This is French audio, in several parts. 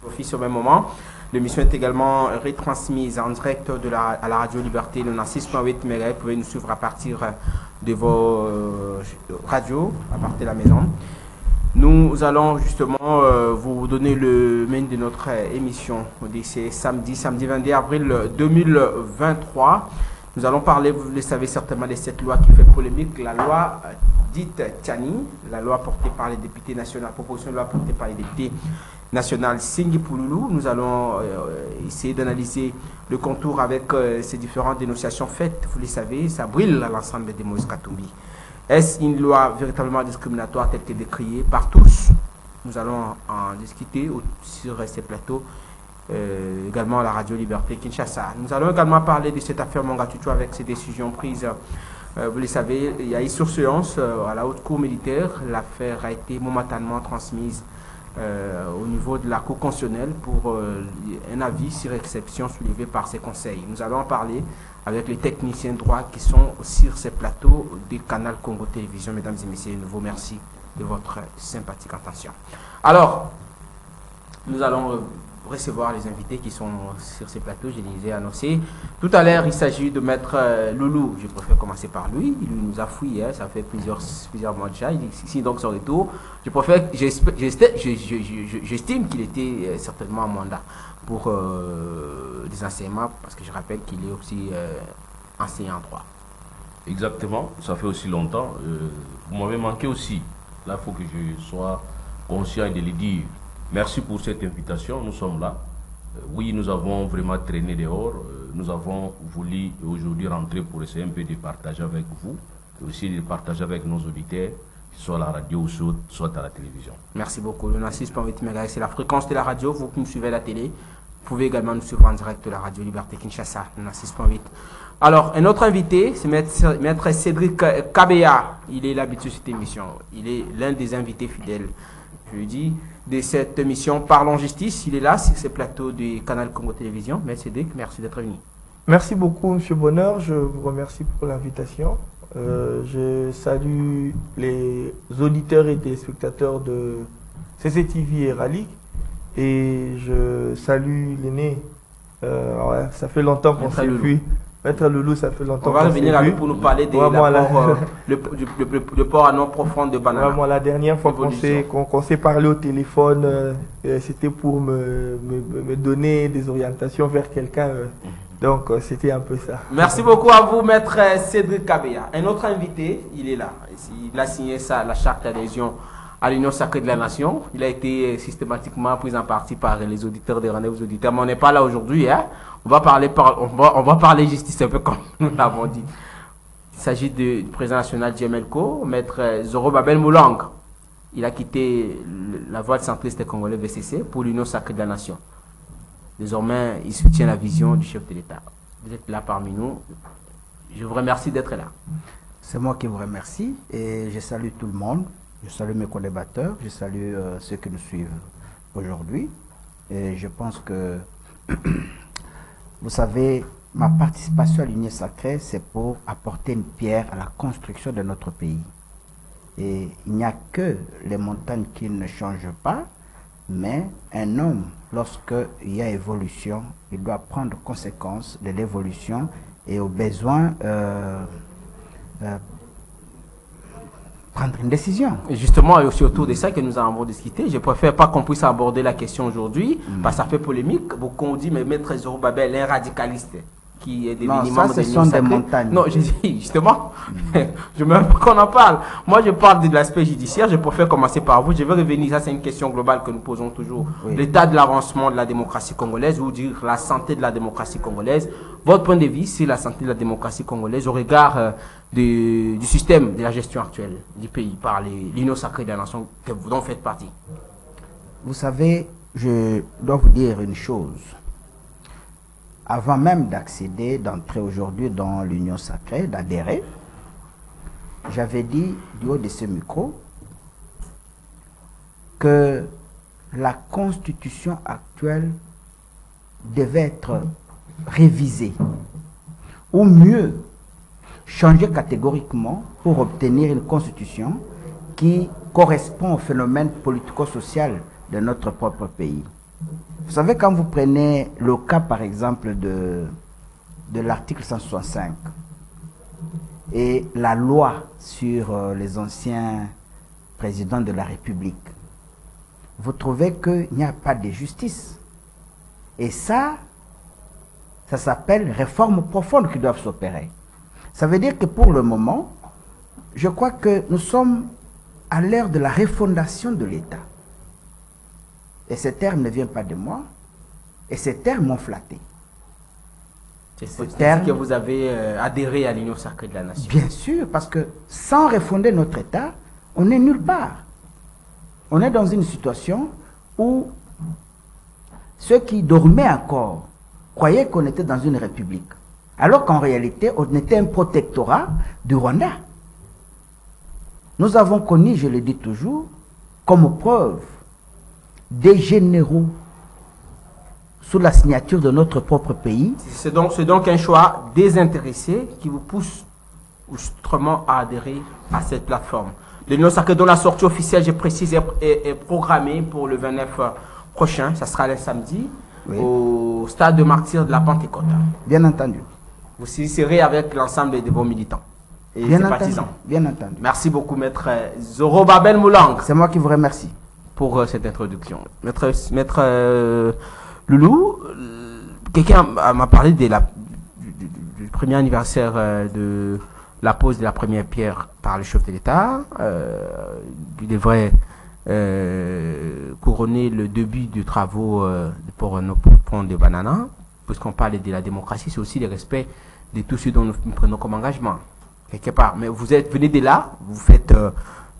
Office au même moment. L'émission est également retransmise en direct à la Radio Liberté, le 6.8 MHz. Vous pouvez nous suivre à partir de vos radios, à partir de la maison. Nous allons justement vous donner le menu de notre émission. C'est samedi 22 avril 2023. Nous allons parler, vous le savez certainement, de cette loi qui fait polémique, la loi dite Tchani, la loi portée par les députés nationaux, la proposition de loi portée par les députés nationaux Singhi Pouloulou. Nous allons essayer d'analyser le contour avec ces différentes dénonciations faites. Vous le savez, ça brûle à l'ensemble des Moïse Katumbi. Est-ce une loi véritablement discriminatoire telle que décriée par tous? Nous allons en discuter sur ces plateaux. Également à la Radio Liberté Kinshasa. Nous allons également parler de cette affaire Mongatutu avec ses décisions prises. Vous le savez, il y a eu surséance à la haute cour militaire. L'affaire a été momentanément transmise au niveau de la cour constitutionnelle pour un avis sur exception soulevé par ses conseils. Nous allons en parler avec les techniciens de droit qui sont sur ces plateaux du canal Congo Télévision. Mesdames et messieurs, de nouveau merci de votre sympathique attention. Alors, nous allons recevoir les invités qui sont sur ces plateaux, je les ai annoncés. Tout à l'heure, il s'agit de Maître Loulou. Je préfère commencer par lui. Il nous a fouillé, ça fait plusieurs mois déjà. Il est ici donc son retour. J'estime qu'il était certainement en mandat pour des enseignements, parce que je rappelle qu'il est aussi enseignant en droit. Exactement, ça fait aussi longtemps. Vous m'avez manqué aussi. Là, il faut que je sois conscient de le dire. Merci pour cette invitation, nous sommes là. Oui, nous avons vraiment traîné dehors. Nous avons voulu aujourd'hui rentrer pour essayer un peu de partager avec vous, et aussi de partager avec nos auditeurs, soit à la radio ou soit à la télévision. Merci beaucoup. Le 6.8 MHz, c'est la fréquence de la radio. Vous qui nous suivez à la télé, vous pouvez également nous suivre en direct de la Radio Liberté Kinshasa, le 6.8. Alors, un autre invité, c'est Maître Cédric Kabeya. Il est l'habitude de cette émission. Il est l'un des invités fidèles, je lui dis, de cette émission Parlons Justice. Il est là sur ce plateau du canal Congo Télévision. Maître Cédric, merci d'être venu. Merci beaucoup, M. Bonheur. Je vous remercie pour l'invitation. Je salue les auditeurs et téléspectateurs de CCTV et Rally. Et je salue l'aîné. Ça fait longtemps qu'on s'est vu. Maître Loulou, ça fait longtemps. On va revenir à lui pour nous parler de le port à non profond de Banana. Vraiment, la dernière fois qu'on s'est parlé au téléphone, c'était pour me donner des orientations vers quelqu'un. Donc, c'était un peu ça. Merci beaucoup à vous, Maître Cédric Kabeya. Un autre invité, il est là. Il a signé la charte d'adhésion à l'Union Sacrée de la Nation. Il a été systématiquement pris en partie par les auditeurs des rendez-vous auditeurs. Mais on n'est pas là aujourd'hui. Hein? On va parler justice un peu comme nous l'avons dit. Il s'agit du président national Djemelko, Maître Zorobabel Moulang. Il a quitté la voie centriste congolais VCC pour l'Union Sacrée de la Nation. Désormais, il soutient la vision du chef de l'État. Vous êtes là parmi nous. Je vous remercie d'être là. C'est moi qui vous remercie et je salue tout le monde. Je salue mes collaborateurs, je salue ceux qui nous suivent aujourd'hui. Et je pense que, vous savez, ma participation à l'Union Sacrée, c'est pour apporter une pierre à la construction de notre pays. Et il n'y a que les montagnes qui ne changent pas, mais un homme, lorsqu'il y a évolution, il doit prendre conséquence de l'évolution et au besoin prendre une décision. Et justement, et aussi autour de ça que nous avons discuté, je préfère pas qu'on puisse aborder la question aujourd'hui, parce que ça fait polémique. Beaucoup ont dit, mais Maître Zorobabel est un radicaliste qui est devenu membre de l'Union Sacrée. Montagnes. Non, je dis justement, je ne veux même pas qu'on en parle. Moi, je parle de l'aspect judiciaire, je préfère commencer par vous. Je vais revenir, ça c'est une question globale que nous posons toujours. Oui. L'état de l'avancement de la démocratie congolaise, ou dire la santé de la démocratie congolaise. Votre point de vue, c'est la santé de la démocratie congolaise au regard du système de la gestion actuelle du pays par l'Union Sacrée de la Nation dont vous faites partie. Vous savez, je dois vous dire une chose. Avant même d'accéder, d'entrer aujourd'hui dans l'Union Sacrée, d'adhérer, j'avais dit du haut de ce micro que la constitution actuelle devait être révisée, ou mieux, changer catégoriquement pour obtenir une constitution qui correspond au phénomène politico-social de notre propre pays. Vous savez, quand vous prenez le cas, par exemple, de l'article 165 et la loi sur les anciens présidents de la République, vous trouvez qu'il n'y a pas de justice. Et ça s'appelle réformes profondes qui doivent s'opérer. Ça veut dire que pour le moment, je crois que nous sommes à l'ère de la refondation de l'État. Et ce terme ne vient pas de moi, et ces termes m'ont flatté. C'est ce que vous avez adhéré à l'Union sacrée de la nation. Bien sûr, parce que sans refonder notre État, on n'est nulle part. On est dans une situation où ceux qui dormaient encore croyaient qu'on était dans une république, alors qu'en réalité, on était un protectorat du Rwanda. Nous avons connu, je le dis toujours, comme preuve, des généraux sous la signature de notre propre pays. C'est donc un choix désintéressé qui vous pousse autrement à adhérer à cette plateforme. L'Union sacrée dont la sortie officielle, je précise, est programmée pour le 29 prochain. Ça sera le samedi, oui, au stade de martyrs de la Pentecôte. Bien entendu. Vous y serez avec l'ensemble de vos militants et bien sympathisants. Bien entendu. Merci beaucoup, maître Zorobabel Moulang. C'est moi qui vous remercie pour cette introduction. Maître Loulou, quelqu'un m'a parlé du premier anniversaire de la pose de la première pierre par le chef de l'État. Il devrait couronner le début des travaux pour nos ponts de Banana. Puisqu'on parle de la démocratie, c'est aussi le respect de tout ce dont nous prenons comme engagement, quelque part. Mais vous venez de là, vous faites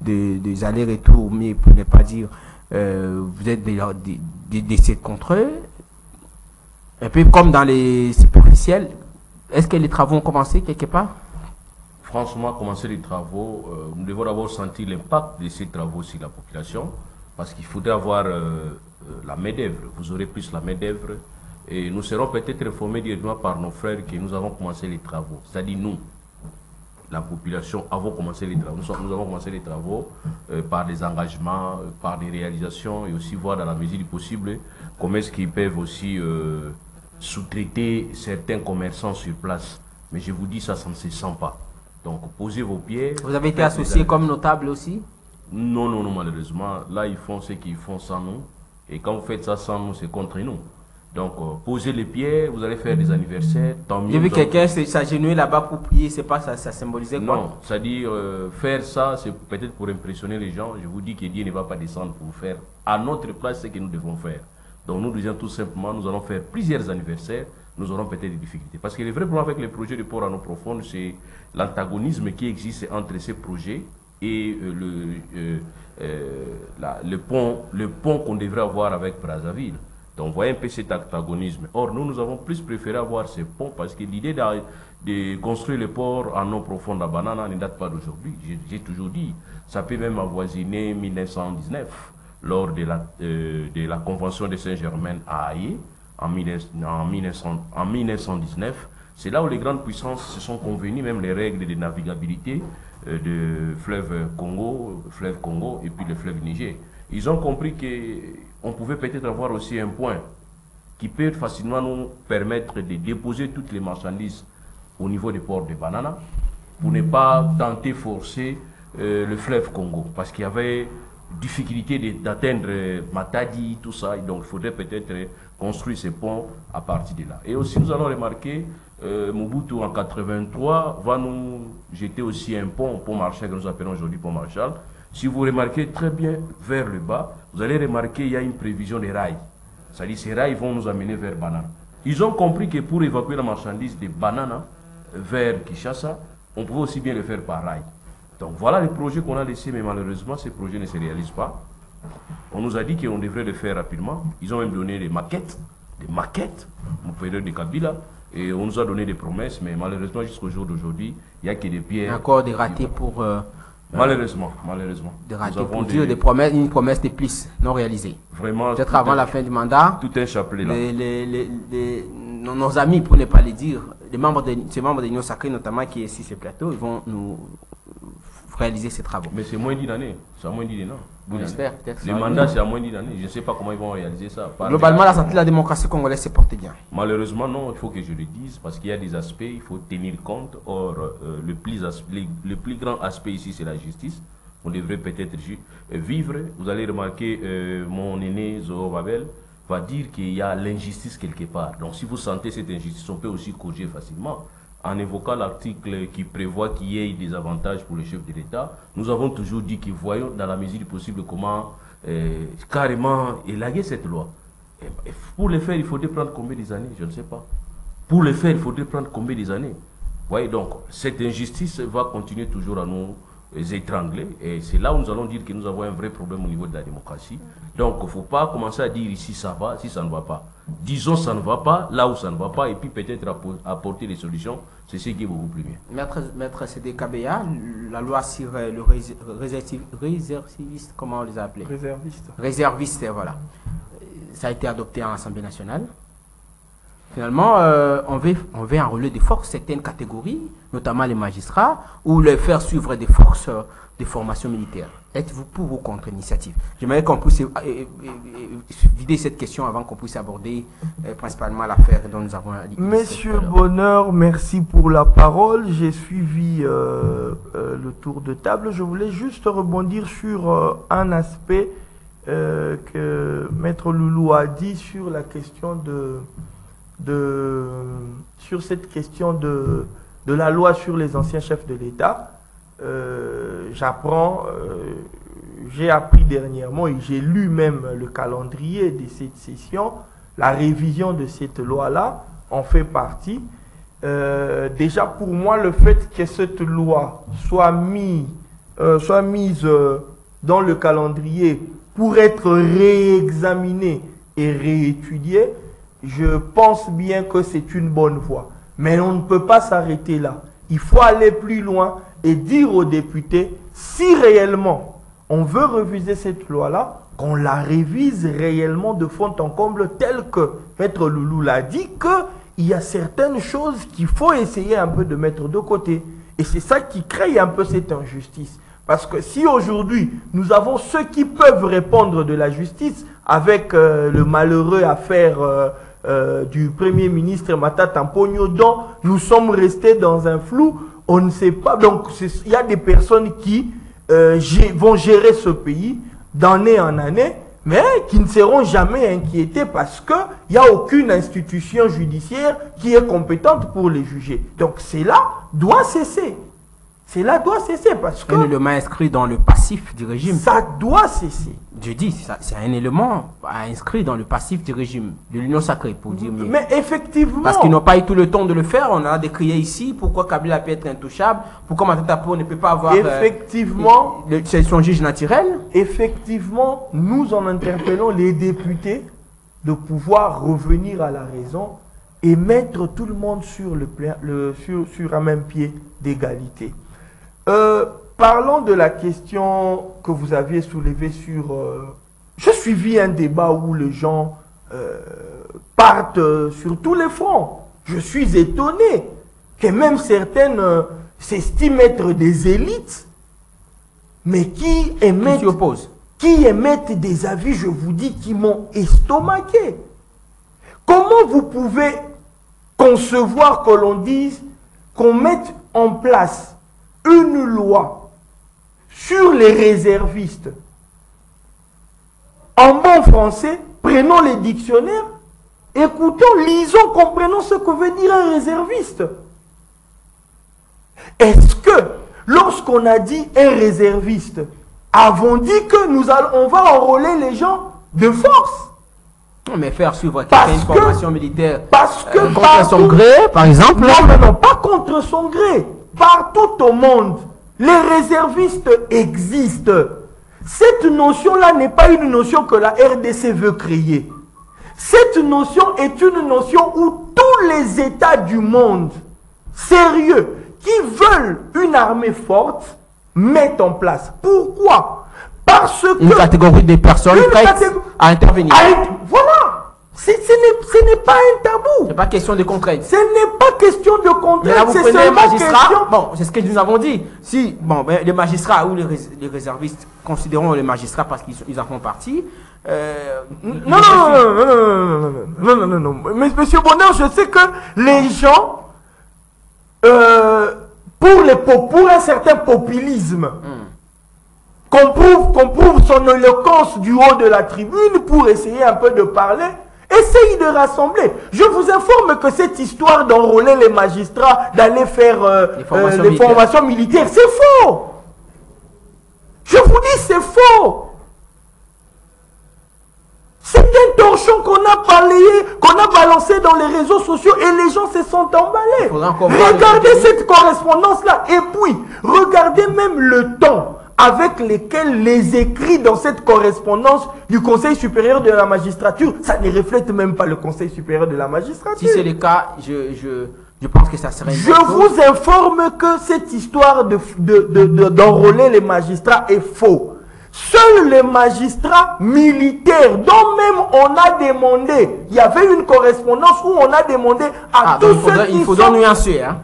des allers-retours, mais pour ne pas dire, vous êtes des contre eux. Un peu comme dans les superficiels. Est-ce que les travaux ont commencé quelque part? Franchement, commencer les travaux, nous devons d'abord sentir l'impact de ces travaux sur la population, parce qu'il faudrait avoir la main-d'œuvre. Vous aurez plus la main-d'œuvre. Et nous serons peut-être informés directement par nos frères que nous avons commencé les travaux. C'est-à-dire nous, la population, avons commencé les travaux. Nous avons commencé les travaux par des engagements, par des réalisations, et aussi voir dans la mesure du possible comment est-ce qu'ils peuvent aussi sous-traiter certains commerçants sur place. Mais je vous dis, ça ne se sent pas. Donc, posez vos pieds. Vous avez été associé comme notable aussi? Non, non, non, malheureusement. Là, ils font ce qu'ils font sans nous. Et quand vous faites ça sans nous, c'est contre nous. Donc, posez les pieds, vous allez faire des anniversaires, tant mieux. J'ai vu quelqu'un s'agenouiller là-bas pour prier, c'est pas ça, ça symbolisait quoi? Non, c'est-à-dire faire ça, c'est peut-être pour impressionner les gens. Je vous dis que Dieu ne va pas descendre pour faire à notre place ce que nous devons faire. Donc, nous disons tout simplement, nous allons faire plusieurs anniversaires, nous aurons peut-être des difficultés. Parce que le vrai problème avec les projets de port à eau profonde, c'est l'antagonisme qui existe entre ces projets et le pont qu'on devrait avoir avec Brazzaville. Donc, vous voyez un peu cet antagonisme. Or, nous avons plus préféré avoir ces ponts parce que l'idée de construire le port en eau profonde à Banana ne date pas d'aujourd'hui. J'ai toujours dit, ça peut même avoisiner 1919, lors de la Convention de Saint-Germain à Haye, en 1919. C'est là où les grandes puissances se sont convenues, même les règles de navigabilité de fleuve Congo et puis le fleuve Niger. Ils ont compris qu'on pouvait peut-être avoir aussi un point qui peut facilement nous permettre de déposer toutes les marchandises au niveau des ports de Banana pour ne pas tenter forcer le fleuve Congo. Parce qu'il y avait difficulté d'atteindre Matadi, tout ça. Et donc il faudrait peut-être construire ces ponts à partir de là. Et aussi nous allons remarquer, Mobutu en 83 va nous jeter aussi un pont Marshall que nous appelons aujourd'hui pont Marshall. Si vous remarquez très bien vers le bas, vous allez remarquer qu'il y a une prévision des rails. C'est-à-dire ces rails vont nous amener vers Banana. Ils ont compris que pour évacuer la marchandise de Banana vers Kinshasa, on pouvait aussi bien le faire par rail. Donc voilà les projets qu'on a laissés, mais malheureusement ces projets ne se réalisent pas. On nous a dit qu'on devrait le faire rapidement. Ils ont même donné des maquettes au période de Kabila. Et on nous a donné des promesses, mais malheureusement jusqu'au jour d'aujourd'hui, il n'y a que des pierres. Encore des ratés pour... Malheureusement. Des ratés pour dire une promesse de plus non réalisée. Vraiment. Peut-être avant la fin du mandat. Tout un chapelet là. Nos amis, pour ne pas les dire, ces membres de l'Union sacrée, notamment qui est ici ce plateau, ils vont nous réaliser ces travaux. Mais c'est moins d'une année. C'est à moins d'une année. On espère, peut-être. Le mandat, c'est à moins d'une année. Je ne sais pas comment ils vont réaliser ça. Globalement, la santé de la démocratie congolaise s'est portée bien. Malheureusement, non, il faut que je le dise, parce qu'il y a des aspects, il faut tenir compte. Or, le plus grand aspect ici, c'est la justice. On devrait peut-être vivre. Vous allez remarquer, mon aîné Zoho Babel va dire qu'il y a l'injustice quelque part. Donc, si vous sentez cette injustice, on peut aussi corriger facilement. En évoquant l'article qui prévoit qu'il y ait des avantages pour le chef de l'État, nous avons toujours dit que voyons dans la mesure du possible comment carrément élaguer cette loi. Et pour le faire, il faudrait prendre combien des années? Je ne sais pas. Pour le faire, il faudrait prendre combien des années? Vous voyez, donc, cette injustice va continuer toujours à nous étrangler. Et c'est là où nous allons dire que nous avons un vrai problème au niveau de la démocratie. Donc, il ne faut pas commencer à dire ici ça va, si ça ne va pas. Disons ça ne va pas, là où ça ne va pas, et puis peut-être apporter des solutions. C'est ce qui est beaucoup plus bien. Maître CD Kabeya, la loi sur le réserviste, comment on les a appelés? Réserviste, voilà. Ça a été adopté en Assemblée nationale. Finalement, on veut enrôler des forces, certaines catégories, notamment les magistrats, ou les faire suivre des forces de formation militaire. Êtes-vous pour ou contre l'initiative? J'aimerais qu'on puisse vider cette question avant qu'on puisse aborder principalement l'affaire dont nous avons dit. Monsieur Bonheur, merci pour la parole. J'ai suivi le tour de table. Je voulais juste rebondir sur un aspect que Maître Loulou a dit sur la question sur cette question de la loi sur les anciens chefs de l'État. J'ai appris dernièrement et j'ai lu même le calendrier de cette session, la révision de cette loi-là en fait partie. Déjà pour moi, le fait que cette loi soit mise dans le calendrier pour être réexaminée et réétudiée, je pense bien que c'est une bonne voie. Mais on ne peut pas s'arrêter là. Il faut aller plus loin et dire aux députés, si réellement on veut réviser cette loi-là, qu'on la révise réellement de fond en comble, tel que Maître Loulou l'a dit, qu'il y a certaines choses qu'il faut essayer un peu de mettre de côté. Et c'est ça qui crée un peu cette injustice. Parce que si aujourd'hui, nous avons ceux qui peuvent répondre de la justice, avec le malheureux affaire du Premier ministre Matata Mpogno, dont nous sommes restés dans un flou, on ne sait pas. Donc, il y a des personnes qui vont gérer ce pays d'année en année, mais qui ne seront jamais inquiétées parce qu'il n'y a aucune institution judiciaire qui est compétente pour les juger. Donc, cela doit cesser. Cela doit cesser parce que... Un élément inscrit dans le passif du régime. Ça doit cesser. Je dis, c'est un élément inscrit dans le passif du régime, de l'Union sacrée, pour dire mieux. Mais effectivement... Parce qu'ils n'ont pas eu tout le temps de le faire. On a décrié ici pourquoi Kabila peut être intouchable, pourquoi Matata Mpogno ne peut pas avoir... Effectivement... c'est son juge naturel. Effectivement, nous en interpellons les députés de pouvoir revenir à la raison et mettre tout le monde sur un même pied d'égalité. Parlons de la question que vous aviez soulevée sur... J'ai suivi un débat où les gens partent sur tous les fronts. Je suis étonné que même certaines s'estiment être des élites, mais qui émettent des avis, je vous dis, qui m'ont estomaqué. Comment vous pouvez concevoir que l'on dise qu'on mette en place une loi sur les réservistes? En bon français, prenons les dictionnaires, écoutons, lisons, comprenons ce que veut dire un réserviste. Est-ce que, lorsqu'on a dit un réserviste, avons dit que on va enrôler les gens de force? Non, mais faire suivre quelqu'un une formation militaire contre son gré, par exemple? Non, pas contre son gré. Partout au monde, les réservistes existent. Cette notion-là n'est pas une notion que la RDC veut créer. Cette notion est une notion où tous les États du monde sérieux qui veulent une armée forte mettent en place. Pourquoi? Parce que... Une catégorie de personnes prêtes à intervenir. Voilà. Ce n'est pas un tabou. C'est pas question de contrainte. Ce n'est pas question de contrainte. Mais là, vous c'est prenez les seulement magistrats. question... Bon, c'est ce que nous avons dit. Si, bon, ben, les magistrats ou les réservistes, considérons les magistrats parce qu'ils en font partie. Non. Monsieur Bonheur, je sais que les gens, pour un certain populisme, qu'on prouve son éloquence du haut de la tribune pour essayer un peu de parler, essaye de rassembler. Je vous informe que cette histoire d'enrôler les magistrats, d'aller faire les formations militaires, c'est faux. Je vous dis, c'est faux. C'est un torchon qu'on a balayé, qu'on a balancé dans les réseaux sociaux et les gens se sont emballés. Regardez cette correspondance-là et puis regardez même le temps avec lesquels les écrits dans cette correspondance du Conseil supérieur de la magistrature, ça ne reflète même pas le Conseil supérieur de la magistrature. Si c'est le cas, je pense que ça serait une Je vous informe que cette histoire d'enrôler les magistrats est faux. Seuls les magistrats militaires, dont même on a demandé, il y avait une correspondance où on a demandé à tous ceux qui sont... nuancer, hein.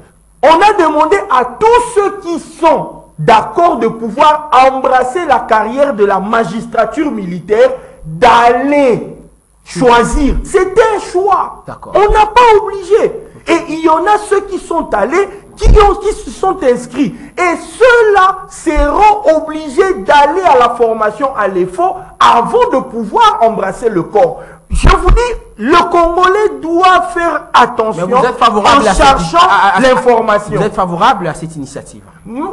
On a demandé à tous ceux qui sont d'accord de pouvoir embrasser la carrière de la magistrature militaire d'aller choisir. C'était un choix. On n'a pas obligé. Et il y en a ceux qui sont allés, qui se sont inscrits. Et ceux-là seront obligés d'aller à la formation à l'EFO avant de pouvoir embrasser le corps. Je vous dis, le Congolais doit faire attention en cherchant l'information. Vous êtes favorable à cette initiative?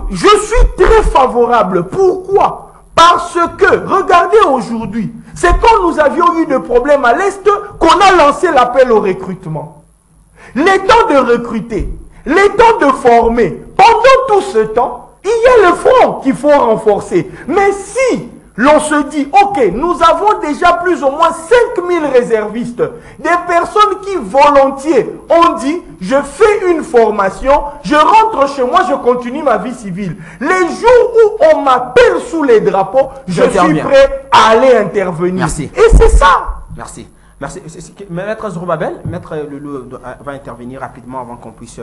Je suis très favorable. Pourquoi? Parce que, regardez aujourd'hui, c'est quand nous avions eu des problèmes à l'Est qu'on a lancé l'appel au recrutement. Les temps de recruter, les temps de former, pendant tout ce temps, il y a le front qu'il faut renforcer. Mais si l'on se dit, ok, nous avons déjà plus ou moins 5000 réservistes, des personnes qui volontiers ont dit, je fais une formation, je rentre chez moi, je continue ma vie civile. Les jours où on m'appelle sous les drapeaux, je suis prêt à aller intervenir. Merci. Et c'est ça. Merci. Merci. Maître Zorobabel, Maître Loulou va intervenir rapidement avant qu'on puisse...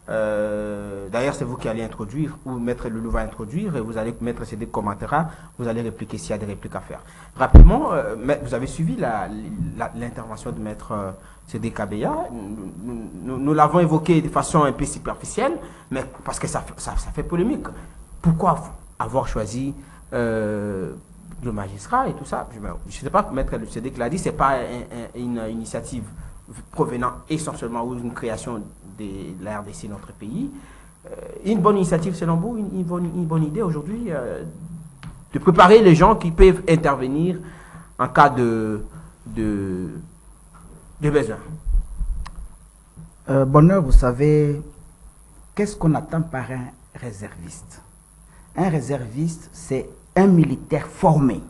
D'ailleurs, c'est vous qui allez introduire, ou Maître Loulou va introduire, et vous allez mettre ces commentaires, vous allez répliquer s'il y a des répliques à faire. Rapidement, vous avez suivi l'intervention de Maître Cédric Kabeya. Nous l'avons évoqué de façon un peu superficielle, mais parce que ça fait polémique. Pourquoi avoir choisi le magistrat et tout ça? Je ne sais pas, Maître Cédric l'a dit, ce n'est pas une initiative provenant essentiellement ou une création de la RDC, notre pays. Une bonne initiative selon vous, une bonne idée aujourd'hui de préparer les gens qui peuvent intervenir en cas de besoin. Bonheur, vous savez, qu'est-ce qu'on attend par un réserviste? Un réserviste, c'est un militaire formé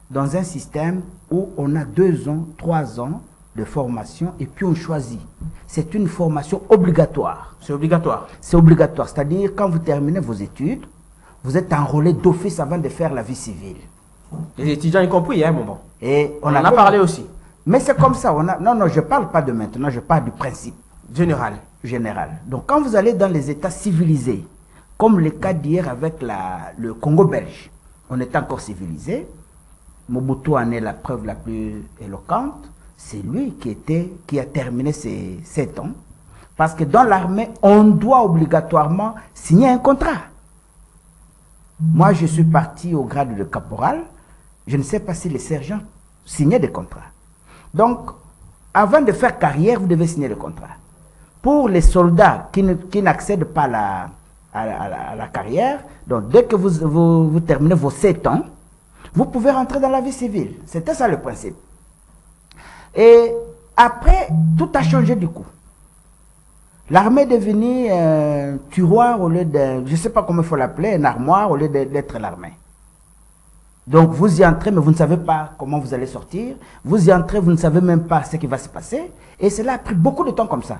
dans un système où on a 2 ans, 3 ans de formation et puis on choisit. C'est une formation obligatoire. C'est obligatoire. C'est obligatoire. C'est-à-dire, quand vous terminez vos études, vous êtes enrôlé d'office avant de faire la vie civile. Les étudiants y compris, hein, bon. Et on en a parlé aussi. Mais c'est comme ça. Non, je ne parle pas de maintenant, je parle du principe. Général. Donc, quand vous allez dans les États civilisés, comme le cas d'hier avec le Congo belge, on est encore civilisé. Mobutu en est la preuve la plus éloquente. C'est lui qui a terminé ses 7 ans. Parce que dans l'armée, on doit obligatoirement signer un contrat. Moi, je suis parti au grade de caporal. Je ne sais pas si les sergents signaient des contrats. Donc, avant de faire carrière, vous devez signer le contrat. Pour les soldats qui n'accèdent pas à la carrière, donc dès que vous terminez vos 7 ans, vous pouvez rentrer dans la vie civile. C'était ça le principe. Et après, tout a changé du coup. L'armée est devenue un tiroir au lieu de, je ne sais pas comment il faut l'appeler, un armoire au lieu d'être l'armée. Donc vous y entrez, mais vous ne savez pas comment vous allez sortir. Vous y entrez, vous ne savez même pas ce qui va se passer. Et cela a pris beaucoup de temps comme ça.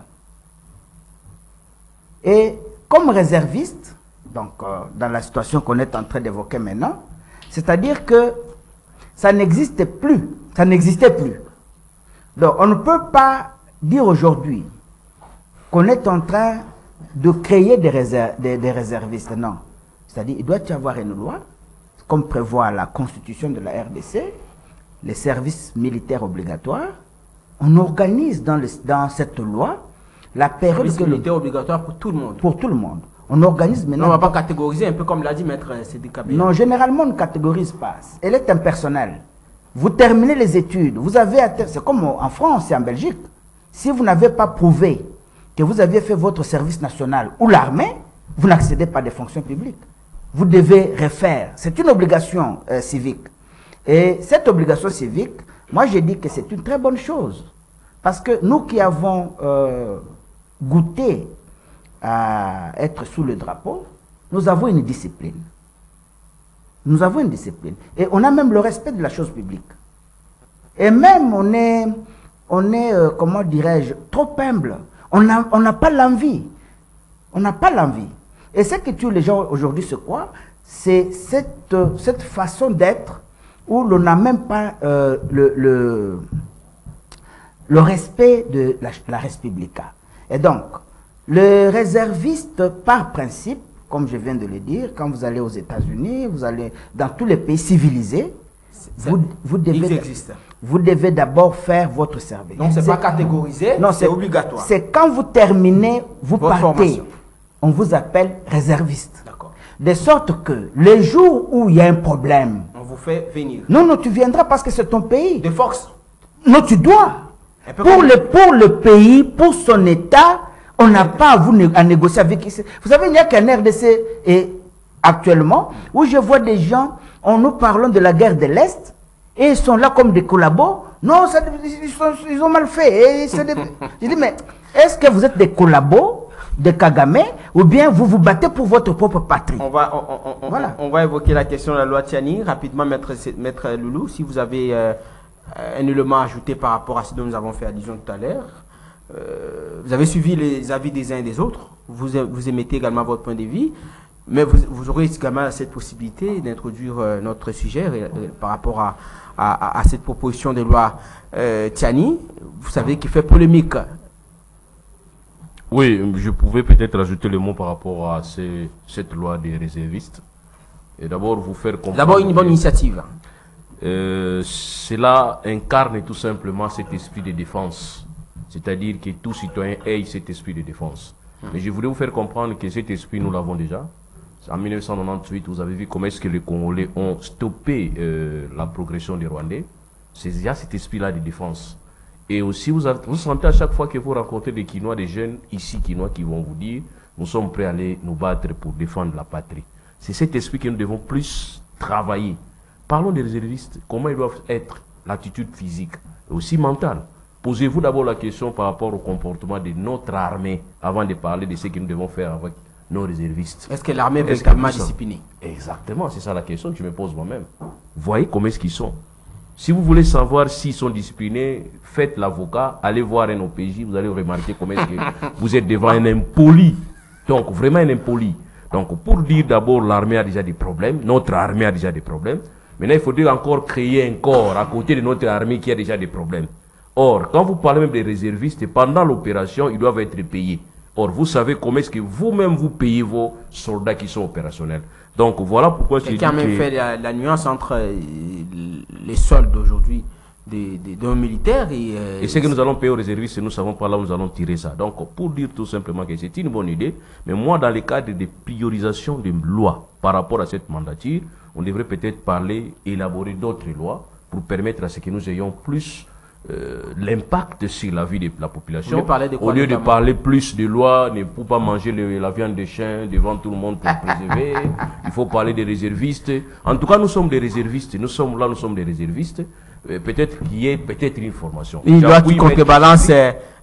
Et comme réserviste, donc dans la situation qu'on est en train d'évoquer maintenant, c'est-à-dire que ça n'existait plus. Ça n'existait plus. Donc, on ne peut pas dire aujourd'hui qu'on est en train de créer des réservistes. Non. C'est-à-dire, il doit y avoir une loi, comme prévoit la constitution de la RDC, les services militaires obligatoires. On organise dans cette loi la période... Service militaire obligatoire pour tout le monde. Pour tout le monde. On organise maintenant... Non, on ne va pas catégoriser, un peu comme l'a dit Maître Sédikabé. Non, généralement, on ne catégorise pas. Elle est impersonnelle. Vous terminez les études, vous avez... C'est comme en France et en Belgique. Si vous n'avez pas prouvé que vous aviez fait votre service national ou l'armée, vous n'accédez pas à des fonctions publiques. Vous devez refaire. C'est une obligation civique. Et cette obligation civique, moi j'ai dit que c'est une très bonne chose. Parce que nous qui avons goûté à être sous le drapeau, nous avons une discipline. Nous avons une discipline. Et on a même le respect de la chose publique. Et même on est comment dirais-je, trop humble. On n'a pas l'envie. On n'a pas l'envie. Et ce que tue les gens aujourd'hui, c'est quoi? C'est cette façon d'être où l'on n'a même pas le respect de la res publica. Et donc, le réserviste, par principe, comme je viens de le dire, quand vous allez aux États-Unis, vous allez dans tous les pays civilisés, vous devez d'abord faire votre service. Donc, ce n'est pas catégorisé, c'est obligatoire. C'est quand vous terminez, vous partez. Formation. On vous appelle réserviste. D'accord. De sorte que les jours où il y a un problème, on vous fait venir. Non, tu viendras parce que c'est ton pays. De force. Non, tu dois. Pour le pays, pour son État, on n'a pas à négocier avec qui. Vous savez, il n'y a qu'un RDC et actuellement où je vois des gens, nous parlons de la guerre de l'Est et ils sont là comme des collabos. Non, ils ont mal fait. Et je dis, mais est-ce que vous êtes des collabos de Kagame, ou bien vous vous battez pour votre propre patrie? On va évoquer la question de la loi Tiani rapidement, Maître Loulou, si vous avez un élément à ajouter par rapport à ce dont nous avons fait allusion tout à l'heure. Vous avez suivi les avis des uns et des autres, vous émettez également votre point de vue, mais vous aurez également cette possibilité d'introduire notre sujet par rapport à cette proposition de loi Tiani, vous savez, qui fait polémique. Oui, je pouvais peut-être ajouter le mot par rapport à cette loi des réservistes. Et d'abord, vous faire comprendre... D'abord, une bonne initiative. Cela incarne tout simplement cet esprit de défense. C'est-à-dire que tout citoyen ait cet esprit de défense. Mais je voulais vous faire comprendre que cet esprit, nous l'avons déjà. En 1998, vous avez vu comment est-ce que les Congolais ont stoppé la progression des Rwandais. Il y a cet esprit-là de défense. Et aussi, vous sentez à chaque fois que vous rencontrez des Quinois, des jeunes ici Quinois qui vont vous dire nous sommes prêts à aller nous battre pour défendre la patrie. C'est cet esprit que nous devons plus travailler. Parlons des réservistes, comment ils doivent être, l'attitude physique et aussi mentale. Posez-vous d'abord la question par rapport au comportement de notre armée avant de parler de ce que nous devons faire avec nos réservistes. Est-ce que l'armée est véritablement disciplinée? Exactement, c'est ça la question que je me pose moi-même. Voyez comment est-ce qu'ils sont. Si vous voulez savoir s'ils sont disciplinés, faites l'avocat, allez voir un OPJ, vous allez remarquer comment est-ce que vous êtes devant un impoli. Donc, vraiment un impoli. Donc, pour dire d'abord, l'armée a déjà des problèmes, notre armée a déjà des problèmes. Maintenant, il faudrait encore créer un corps à côté de notre armée qui a déjà des problèmes. Or, quand vous parlez même des réservistes, pendant l'opération, ils doivent être payés. Or, vous savez comment est-ce que vous-même vous payez vos soldats qui sont opérationnels. Donc, voilà pourquoi je dis a même fait la nuance entre les soldes aujourd'hui d'un militaire et ce que nous allons payer aux réservistes, nous savons pas là où nous allons tirer ça. Donc, pour dire tout simplement que c'est une bonne idée, mais moi, dans le cadre de priorisation des lois par rapport à cette mandature, on devrait peut-être élaborer d'autres lois pour permettre à ce que nous ayons plus l'impact sur la vie de la population. Au lieu de parler plus de lois, ne pour pas manger la viande de chien devant tout le monde pour préserver, il faut parler des réservistes. En tout cas, nous sommes des réservistes. Nous sommes des réservistes. Peut-être qu'il y ait une formation. Une loi qui contrebalance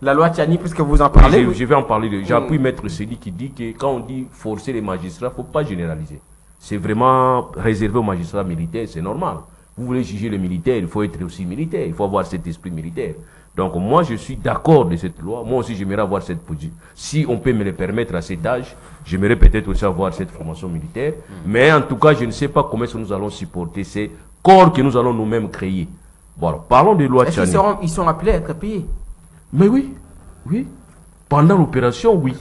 la loi Tiani, puisque vous en parlez. Je vais en parler. J'appuie Maître Sédi qui dit que quand on dit forcer les magistrats, il ne faut pas généraliser. C'est vraiment réservé aux magistrats militaires, c'est normal. Vous voulez juger les militaires, il faut être aussi militaire, il faut avoir cet esprit militaire. Donc moi je suis d'accord de cette loi, moi aussi j'aimerais avoir cette position. Si on peut me le permettre à cet âge, j'aimerais peut-être aussi avoir cette formation militaire. Mais en tout cas je ne sais pas comment est-ce que nous allons supporter ces corps que nous allons nous-mêmes créer. Voilà, parlons de loi Est-ce Tchani. qu'ils sont appelés à être payés? Mais oui, oui. Pendant l'opération, oui.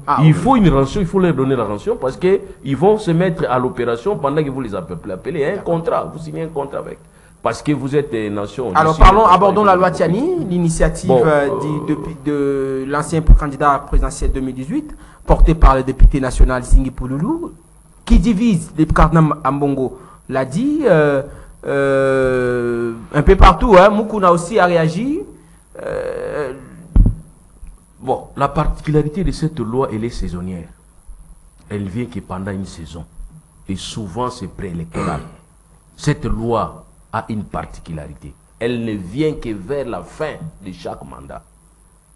Ah, Il oui. faut une rançon, il faut leur donner la rançon parce qu'ils vont se mettre à l'opération pendant que vous les appelez. Il y a un contrat, vous signez un contrat avec. Parce que vous êtes nation. Alors abordons la loi Tchani, l'initiative de l'ancien candidat présidentiel 2018, portée par le député national Singhi Pouloulou, qui divise les Cardinal Ambongo, l'a dit, un peu partout, hein, Moukouna aussi a réagi. Bon, la particularité de cette loi, elle est saisonnière. Elle vient que pendant une saison. Et souvent, c'est préélectoral. Cette loi a une particularité. Elle ne vient que vers la fin de chaque mandat.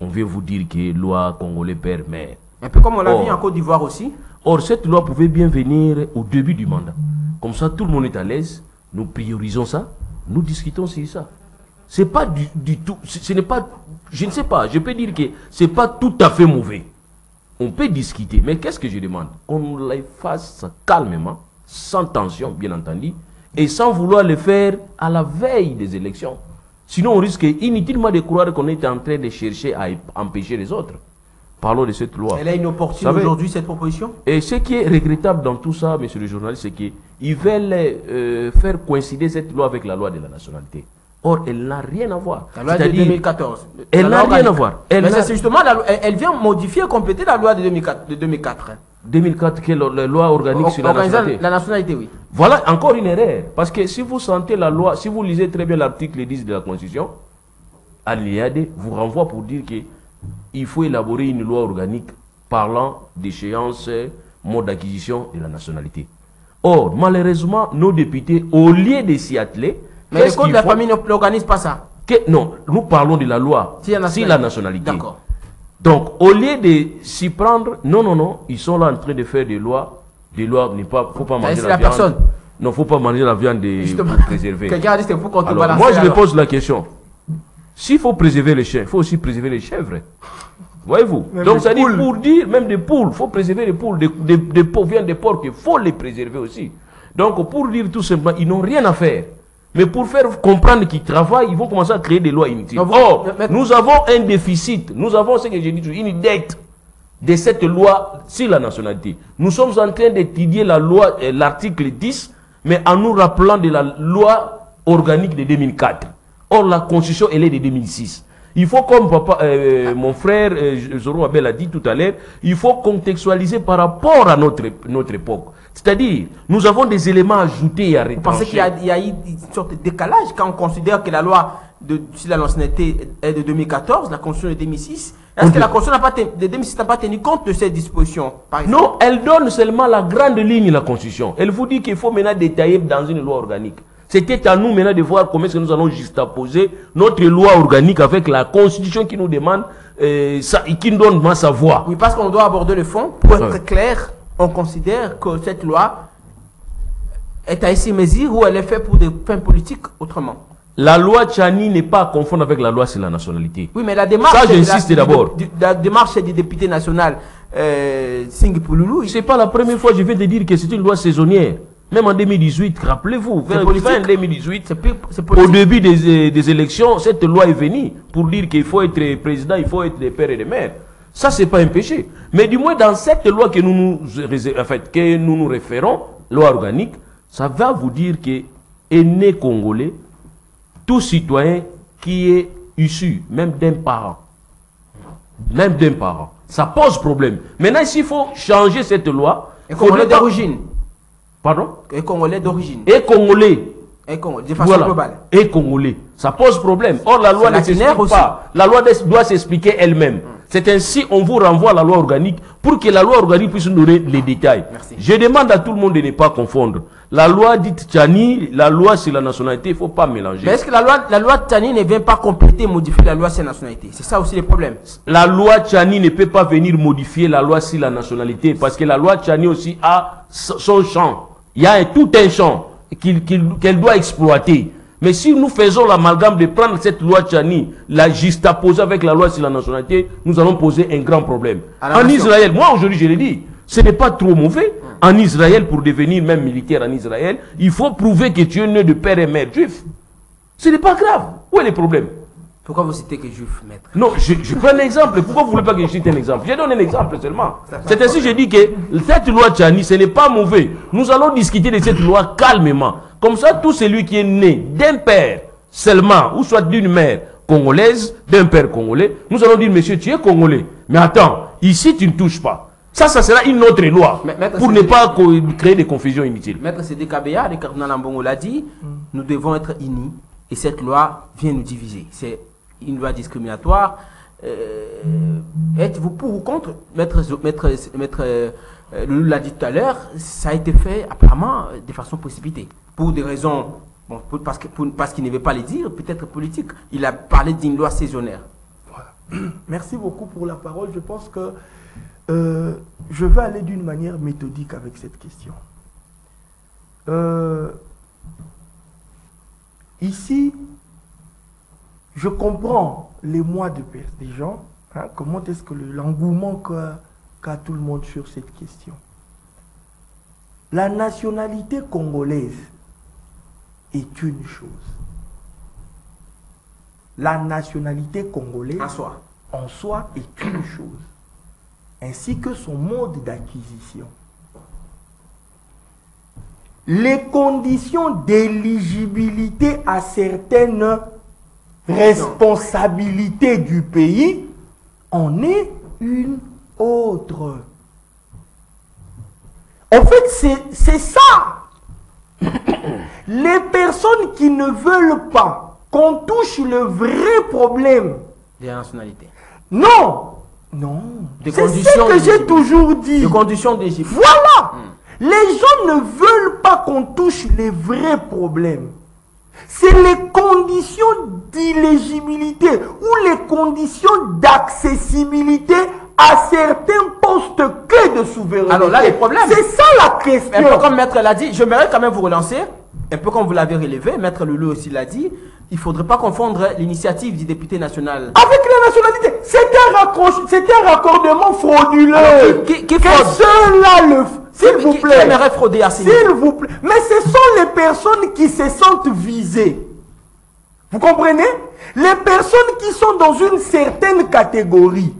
On vient vous dire que loi congolais père mère. Un peu comme on l'a vu en Côte d'Ivoire aussi. Or, cette loi pouvait bien venir au début du mandat. Comme ça, tout le monde est à l'aise. Nous priorisons ça. Nous discutons sur ça. C'est pas du tout. Ce n'est pas. Je ne sais pas. Je peux dire que c'est pas tout à fait mauvais. On peut discuter. Mais qu'est-ce que je demande? Qu'on les fasse calmement, sans tension, bien entendu, et sans vouloir le faire à la veille des élections. Sinon, on risque inutilement de croire qu'on est en train de chercher à empêcher les autres. Parlons de cette loi. Elle a une opportunité aujourd'hui, cette proposition. Et ce qui est regrettable dans tout ça, monsieur le journaliste, c'est qu'ils veulent faire coïncider cette loi avec la loi de la nationalité. Or, elle n'a rien à voir. La loi de 2014. Elle n'a rien à voir. Mais c'est justement, elle vient modifier et compléter la loi de 2004. 2004, qui est la loi organique sur la nationalité. La nationalité, oui. Voilà encore une erreur. Parce que si vous sentez la loi, si vous lisez très bien l'article 10 de la Constitution, à l'IAD vous renvoie pour dire qu'il faut élaborer une loi organique parlant d'échéance, mode d'acquisition de la nationalité. Or, malheureusement, nos députés, au lieu de s'y atteler, mais le code de la famille n'organise pas ça. Non, nous parlons de la loi sur la nationalité. D'accord. Donc, au lieu de s'y prendre, non, ils sont là en train de faire des lois. Des lois, il ne faut pas manger la viande. Personne. Non, il ne faut pas manger la viande pour préserver. Quelqu'un a dit que c'est pour qu'on te balance. Moi, je me pose la question. S'il faut préserver les chiens, il faut aussi préserver les chèvres. Voyez-vous? Donc, ça dit pour dire, même des poules, il faut préserver les poules, des viandes de porc, il faut les préserver aussi. Donc, pour dire tout simplement, ils n'ont rien à faire. Mais pour faire comprendre qu'ils travaillent, ils vont commencer à créer des lois inutiles. Or, nous avons un déficit, nous avons ce que j'ai dit, une dette de cette loi sur la nationalité. Nous sommes en train d'étudier la loi, l'article 10, mais en nous rappelant de la loi organique de 2004. Or, la constitution, elle est de 2006. Il faut, comme mon frère Zoro Abel a dit tout à l'heure, il faut contextualiser par rapport à notre époque. C'est-à-dire, nous avons des éléments ajoutés et à retrancher. Vous pensez qu'il y a eu une sorte de décalage quand on considère que la loi sur la nationalité est de 2014, la Constitution de 2006? Est-ce que la Constitution de 2006 n'a pas tenu compte de ces dispositions, par exemple? Non, elle donne seulement la grande ligne, la Constitution. Elle vous dit qu'il faut maintenant détailler dans une loi organique. C'était à nous maintenant de voir comment est-ce que nous allons juxtaposer notre loi organique avec la Constitution qui nous demande, qui nous donne sa voix. Oui, parce qu'on doit aborder le fond. Pour être clair, on considère que cette loi est à ces mesures où elle est faite pour des fins politiques autrement. La loi Tchani n'est pas à confondre avec la loi sur la nationalité. Oui, mais la démarche, ça, j'insiste d'abord. La démarche du député national Singhi Pouloulou. Ce n'est pas la première fois que je viens de dire que c'est une loi saisonnière. Même en 2018, rappelez-vous, vers fin 2018, au début des élections, cette loi est venue pour dire qu'il faut être président, il faut être des pères et des mères. Ça, ce n'est pas un péché. Mais du moins, dans cette loi que nous nous référons, loi organique, ça va vous dire que est né congolais, tout citoyen qui est issu, même d'un parent, ça pose problème. Maintenant, s'il faut changer cette loi, et congolais d'origine. Pardon? Et congolais d'origine. Et congolais. De façon globale. Et congolais. Ça pose problème. Or, la loi ne s'explique pas. La loi doit s'expliquer elle-même. C'est ainsi on vous renvoie à la loi organique pour que la loi organique puisse nous donner les détails. Merci. Je demande à tout le monde de ne pas confondre. La loi dite Tchani, la loi sur la nationalité, il ne faut pas mélanger. Mais est-ce que la loi Tchani ne vient pas compléter et modifier la loi sur la nationalité? C'est ça aussi le problème. La loi Tchani ne peut pas venir modifier la loi sur la nationalité parce que la loi Tchani aussi a son champ. Il y a tout un champ qu'elle doit exploiter. Mais si nous faisons l'amalgame de prendre cette loi Tchani, la juxtaposer avec la loi sur la nationalité, nous allons poser un grand problème. En Israël, moi aujourd'hui je l'ai dit, ce n'est pas trop mauvais. En Israël, pour devenir même militaire en Israël, il faut prouver que tu es né de père et mère juif. Ce n'est pas grave. Où est le problème? Pourquoi vous citez que juif, maître? Non, je prends un exemple. Pourquoi vous ne voulez pas que je cite un exemple? J'ai donné un exemple seulement. C'est ainsi que je dis que cette loi Tchani, ce n'est pas mauvais. Nous allons discuter de cette loi calmement. Comme ça, tout celui qui est né d'un père seulement, ou soit d'une mère congolaise, d'un père congolais, nous allons dire, monsieur, tu es congolais. Mais attends, ici, tu ne touches pas. Ça sera une autre loi. Pour ne pas créer des confusions inutiles. Maître Sédé Kabea, le cardinal Ambongo l'a dit, nous devons être unis. Et cette loi vient nous diviser. C'est une loi discriminatoire. Êtes-vous pour ou contre? Maître Loulou l'a dit tout à l'heure, ça a été fait apparemment de façon précipitée. Pour des raisons, bon, parce qu'il ne veut pas les dire, peut-être politiques. Il a parlé d'une loi saisonnière. Voilà. Merci beaucoup pour la parole. Je pense que je vais aller d'une manière méthodique avec cette question. Ici, je comprends l'émoi des gens. Hein, comment est-ce que l'engouement qu'a tout le monde sur cette question. La nationalité congolaise est une chose. La nationalité congolaise en soi est une chose, ainsi que son mode d'acquisition. Les conditions d'éligibilité à certaines responsabilités du pays en est une autre. En fait, c'est ça. Les personnes qui ne veulent pas qu'on touche le vrai problème de la nationalité. Non, non. C'est ce que j'ai toujours dit. Les conditions d'Égypte. Voilà. Les gens ne veulent pas qu'on touche les vrais problèmes. C'est les conditions d'éligibilité ou les conditions d'accessibilité à certains postes clés de souveraineté. Alors là, les problèmes. C'est ça la question. Un peu comme Maître l'a dit, j'aimerais quand même vous relancer, un peu comme vous l'avez relevé, Maître Loulou aussi l'a dit, il ne faudrait pas confondre l'initiative du député national. Avec la nationalité, c'est un raccordement frauduleux. Alors, qui fraude? Ceux-là le... S'il vous plaît. Qui aimerait frauder à S'il vous plaît. Mais ce sont les personnes qui se sentent visées. Vous comprenez? Les personnes qui sont dans une certaine catégorie,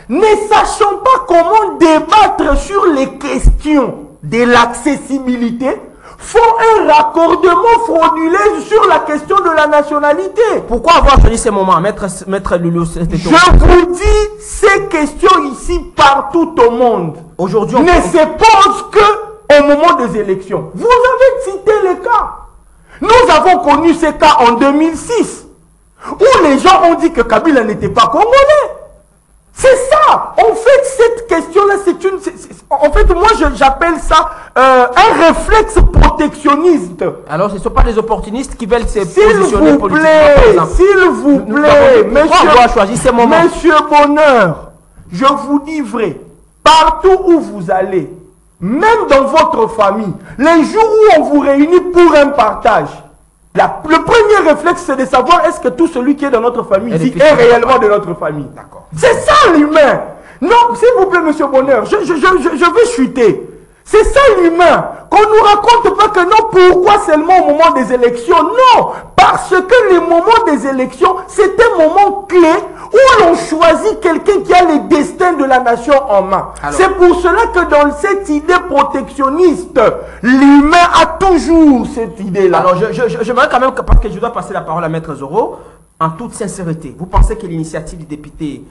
ne sachant pas comment débattre sur les questions de l'accessibilité, font un raccordement frauduleux sur la question de la nationalité. Pourquoi avoir choisi ces moments, Maître Loulou? Je vous dis, ces questions ici, partout au monde, aujourd'hui, ne se posent qu'au moment des élections. Vous avez cité les cas. Nous avons connu ces cas en 2006, où les gens ont dit que Kabila n'était pas congolais. C'est ça. En fait, cette question-là, en fait, moi, j'appelle ça un réflexe protectionniste. Alors, ce ne sont pas les opportunistes qui veulent se positionner politiquement, par exemple. S'il vous plaît, monsieur Bonheur, je vous dis vrai, partout où vous allez, même dans votre famille, les jours où on vous réunit pour un partage, le premier réflexe, c'est de savoir est-ce que tout celui qui est dans notre famille ici est réellement de notre famille. D'accord. C'est ça l'humain. Non, s'il vous plaît, monsieur Bonheur, je vais chuter. C'est ça l'humain. Qu'on ne nous raconte pas que non, pourquoi seulement au moment des élections? Non, parce que le moment des élections, c'est un moment clé où l'on choisit quelqu'un qui a le destin de la nation en main. C'est pour cela que dans cette idée protectionniste, l'humain a toujours cette idée-là. Alors, j'aimerais quand même, parce que je dois passer la parole à Maître Zoro, en toute sincérité, vous pensez que l'initiative du député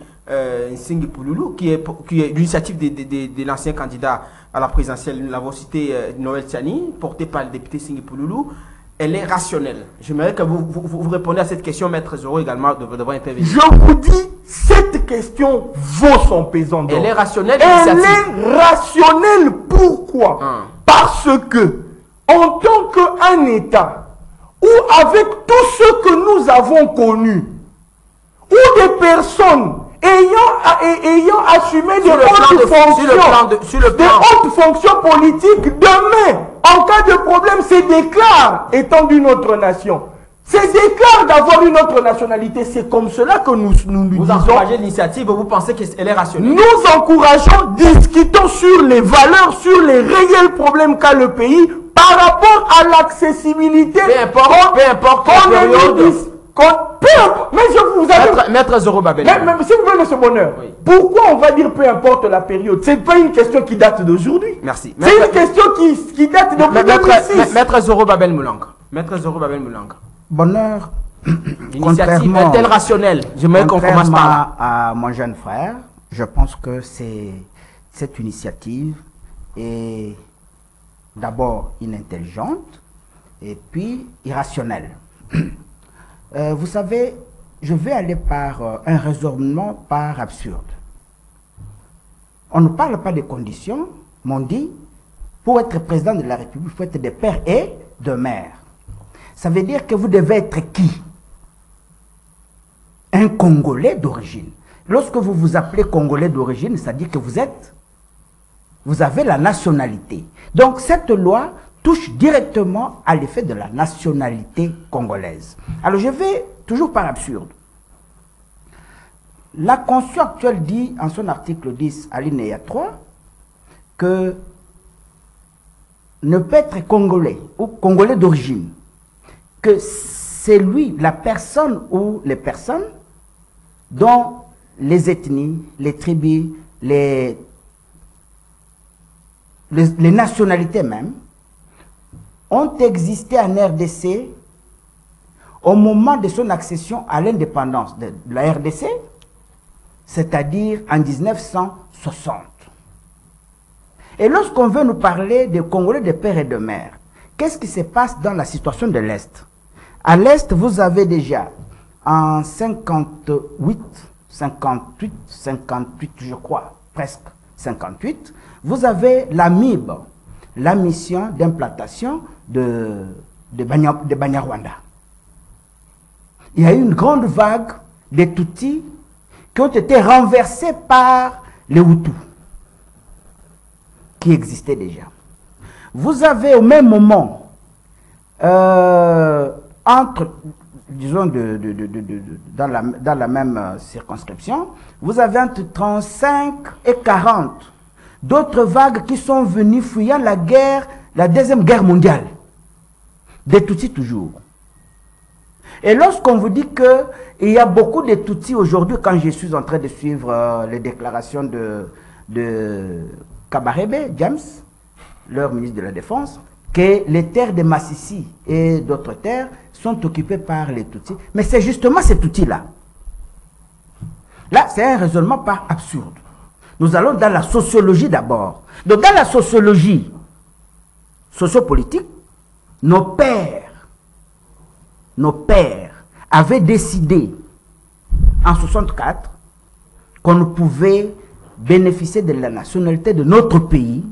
Nsingi Pouloulou, qui est l'initiative de l'ancien candidat à la présidentielle, nous l'avons cité, Noël Tchani, portée par le député Nsingi Pouloulou, elle est rationnelle? J'aimerais que vous répondiez à cette question, Maître Zoro également devrait intervenir. Je vous dis, cette question vaut son pesant d'or. Elle est rationnelle? Elle est rationnelle, pourquoi? Parce que, en tant qu'un État, ou avec tout ce que nous avons connu, ou des personnes ayant assumé de hautes fonctions politiques, demain, en cas de problème, se déclarent étant d'une autre nation. Se déclarent d'avoir une autre nationalité. C'est comme cela que nous disons. Vous encouragez l'initiative, vous pensez qu'elle est rationnelle? Nous encourageons, discutons sur les valeurs, sur les réels problèmes qu'a le pays, par rapport à l'accessibilité, peu importe la période. Mais je vous avais... Maître Zorobabel. Mais si vous voulez, M. Bonheur, Oui. pourquoi on va dire peu importe la période? Ce n'est pas une question qui date d'aujourd'hui. Merci. C'est une question qui date depuis 2006. Maître Zorobabel Moulang. Maître Zorobabel Moulang. Bonheur, L'initiative est-elle rationnelle? J'aimerais qu'on commence par là. à mon jeune frère, je pense que cette initiative est d'abord inintelligente et puis irrationnelle. Vous savez, je vais aller par un raisonnement par absurde. On ne parle pas des conditions, mais on dit, pour être président de la République, il faut être de père et de mère. Ça veut dire que vous devez être qui? Un Congolais d'origine. Lorsque vous vous appelez Congolais d'origine, ça dit que vous avez la nationalité. Donc cette loi touche directement à l'effet de la nationalité congolaise. Alors je vais toujours par absurde. La Constitution actuelle dit en son article 10, alinéa 3, que ne peut être Congolais ou Congolais d'origine que c'est lui, la personne ou les personnes dont les ethnies, les tribus, les nationalités même ont existé en RDC au moment de son accession à l'indépendance de la RDC, c'est-à-dire en 1960. Et lorsqu'on veut nous parler des Congolais de père et de mère, qu'est-ce qui se passe dans la situation de l'Est? À l'Est, vous avez déjà en 58, je crois, presque 58, vous avez la MIB, la mission d'implantation de Banyarwanda. Il y a eu une grande vague de Tutsis qui ont été renversés par les Hutus, qui existaient déjà. Vous avez au même moment, disons dans la même circonscription, vous avez entre 35 et 40 d'autres vagues qui sont venues fuyant la Deuxième Guerre mondiale. Des Tutsis toujours. Et lorsqu'on vous dit qu'il y a beaucoup de Tutsis aujourd'hui, quand je suis en train de suivre les déclarations de Kabarebe, James, leur ministre de la Défense, que les terres de Massissi et d'autres terres sont occupées par les Tutsis. Mais c'est justement ces Tutsis-là. Là, c'est un raisonnement par absurde. Nous allons dans la sociologie d'abord. Donc, dans la sociologie sociopolitique, nos pères avaient décidé en 1964 qu'on ne pouvait bénéficier de la nationalité de notre pays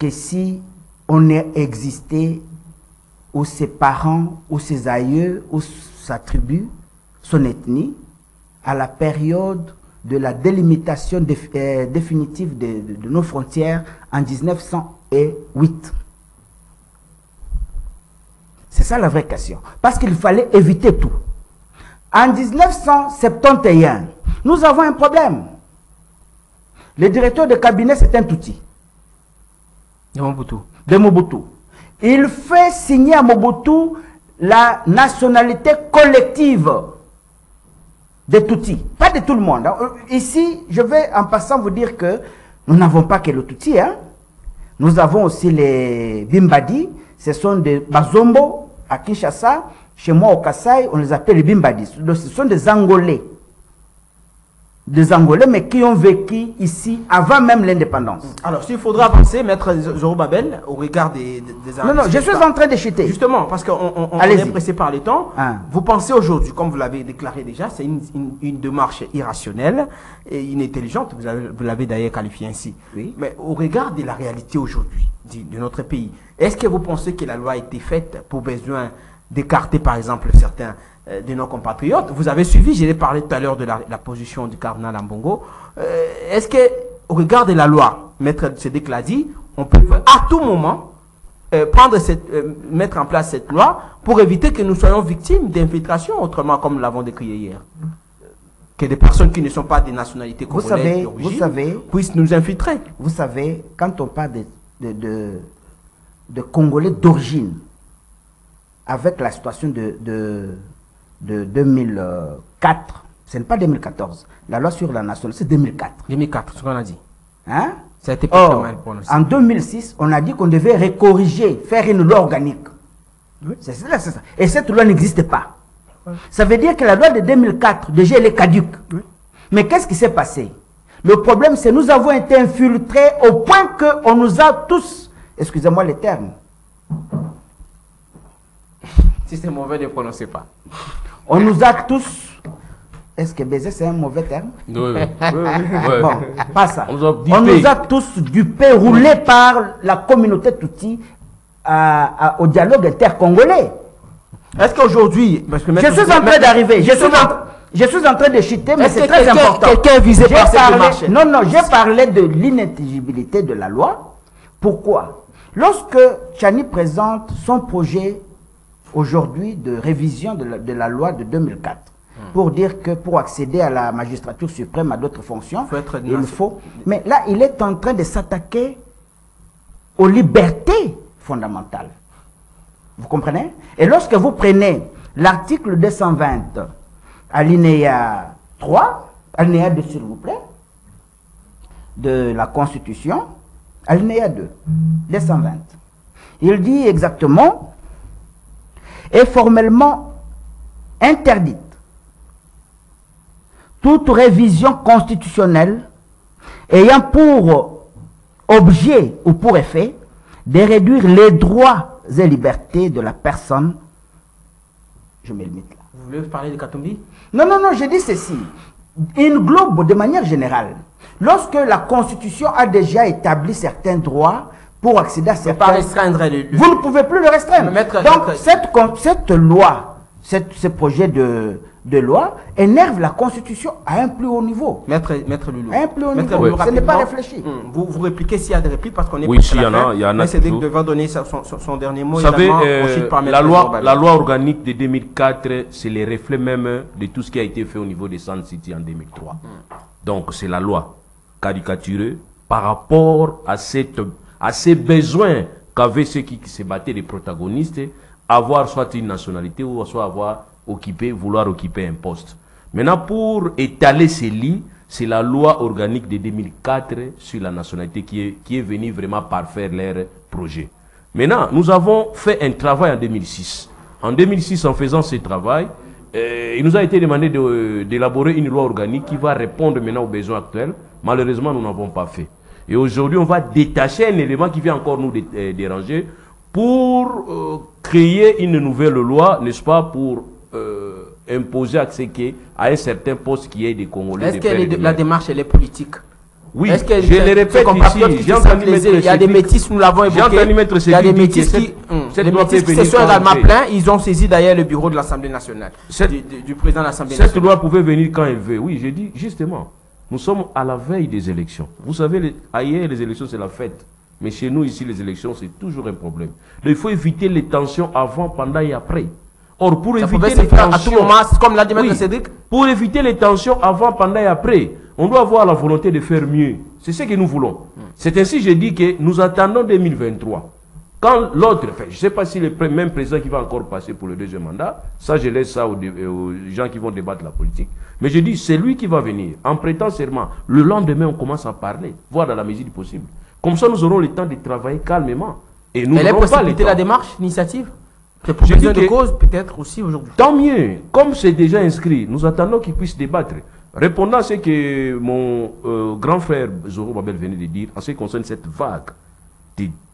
que si on existait ou ses parents, ou ses aïeux, ou sa tribu, son ethnie, à la période de la délimitation définitive de nos frontières en 1908. C'est ça la vraie question. Parce qu'il fallait éviter tout. En 1971, nous avons un problème. Le directeur de cabinet, c'est un Tutsi. De Mobutu. Il fait signer à Mobutu la nationalité collective des Tutsis. Pas de tout le monde. Ici, je vais en passant vous dire que nous n'avons pas que le Tutsi. Hein? Nous avons aussi les Bimbadi. Ce sont des Bazombo à Kinshasa. Chez moi au Kasaï, on les appelle les Bimbadi. Ce sont des Angolais. Des Angolais, mais qui ont vécu ici avant même l'indépendance. Alors, s'il faudra avancer, Maître Zorobabel, au regard des Non, je suis en train de chuter. Justement, parce qu'on est pressé par le temps. Ah. Vous pensez aujourd'hui, comme vous l'avez déclaré déjà, c'est une démarche irrationnelle et inintelligente. Vous l'avez d'ailleurs qualifié ainsi. Oui. Mais au regard de la réalité aujourd'hui de notre pays, est-ce que vous pensez que la loi a été faite pour besoin d'écarter, par exemple, certains de nos compatriotes? Vous avez suivi, je l'ai parlé tout à l'heure de la position du cardinal Ambongo. Est-ce que, au regard de la loi, Maître Sédek l'a dit, on peut à tout moment mettre en place cette loi pour éviter que nous soyons victimes d'infiltration, autrement comme nous l'avons décrié hier? Que des personnes qui ne sont pas des nationalités congolaises d'origine puissent nous infiltrer. Vous savez, quand on parle Congolais d'origine avec la situation de 2004. Ce n'est pas 2014. La loi sur la nationalité, c'est 2004. 2004, ce qu'on a dit. Hein? Ça a été pas mal prononcé. En 2006, on a dit qu'on devait recorriger, faire une loi organique. Oui. C'est ça. Et cette loi n'existe pas. Oui. Ça veut dire que la loi de 2004, déjà, elle est caduque. Oui. Mais qu'est-ce qui s'est passé? Le problème, c'est que nous avons été infiltrés au point qu'on nous a tous, excusez-moi les termes. Si c'est mauvais, ne prononcez pas. On nous a tous... Est-ce que baiser, c'est un mauvais terme? Oui, oui. Bon, pas ça. On nous a tous dupés, roulés par la communauté Tutsi au dialogue intercongolais. Est-ce qu'aujourd'hui... Je suis en train d'arriver. Je suis en train de chuter, mais c'est très important. Quelqu'un visé par cette démarche? Non, non, j'ai parlé de l'inintelligibilité de la loi. Pourquoi? Lorsque Tchani présente son projet aujourd'hui de révision de la loi de 2004, pour dire que pour accéder à la magistrature suprême, à d'autres fonctions, il faut... Mais là, il est en train de s'attaquer aux libertés fondamentales. Vous comprenez? Et lorsque vous prenez l'article 220, alinéa 3, alinéa 2 s'il vous plaît, de la Constitution, alinéa 2, 220, il dit exactement, est formellement interdite toute révision constitutionnelle ayant pour objet ou pour effet de réduire les droits et libertés de la personne. Je me limite là. Vous voulez parler de Katumbi? Non, non, non, je dis ceci. Il englobe de manière générale. Lorsque la Constitution a déjà établi certains droits pour accéder à certains... Pas restreindre vous ne pouvez plus le restreindre. Donc, cette loi, ce projet de loi énerve la Constitution à un plus haut niveau. Maître Loulou. À un plus haut niveau. Ce n'est pas réfléchi. Vous répliquez s'il y a des répliques parce qu'on est... Oui, s'il y en a, il y en a. Mais Cédric devant donner son dernier mot. Vous savez, la loi organique de 2004, c'est les reflets même de tout ce qui a été fait au niveau des Sun City en 2003. Donc, c'est la loi caricaturée par rapport à ces besoins qu'avaient ceux qui se battaient, les protagonistes, avoir soit une nationalité ou soit vouloir occuper un poste. Maintenant, pour étaler ces lits, c'est la loi organique de 2004 sur la nationalité qui est venue vraiment parfaire leur projet. Maintenant, nous avons fait un travail en 2006. En 2006, en faisant ce travail, il nous a été demandé d'élaborer une loi organique qui va répondre maintenant aux besoins actuels. Malheureusement, nous n'avons pas fait. Et aujourd'hui, on va détacher un élément qui vient encore nous déranger pour créer une nouvelle loi, n'est-ce pas, pour imposer accès à un certain poste qui est des Congolais. Est-ce que la démarche elle est politique? Oui, je le répète ici, j'ai entendu mettre il y a des métis, nous l'avons évoqué. J'ai entendu mettre il y a des métis qui se sont également plaints. Ils ont saisi d'ailleurs le bureau de l'Assemblée nationale, du président de l'Assemblée nationale. Cette loi pouvait venir quand elle veut. Oui, j'ai dit justement, nous sommes à la veille des élections. Vous savez, ailleurs les élections c'est la fête. Mais chez nous ici les élections c'est toujours un problème. Donc, il faut éviter les tensions avant, pendant et après. Or, pour éviter les tensions, à tout moment, comme l'a dit Maître Cédric, pour éviter les tensions avant, pendant et après, on doit avoir la volonté de faire mieux. C'est ce que nous voulons. C'est ainsi que je dis que nous attendons 2023. Quand l'autre, je ne sais pas si le même président qui va encore passer pour le deuxième mandat, ça je laisse ça aux gens qui vont débattre la politique. Mais je dis, c'est lui qui va venir, en prêtant serment. Le lendemain, on commence à parler, voire dans la mesure du possible. Comme ça, nous aurons le temps de travailler calmement. Et nous n'aurons pas le temps. La démarche, l'initiative? C'est pour besoin de cause, peut-être aussi aujourd'hui. Tant mieux. Comme c'est déjà inscrit, nous attendons qu'ils puissent débattre. Répondant à ce que mon grand frère Zoro Babel venait de dire, en ce qui concerne cette vague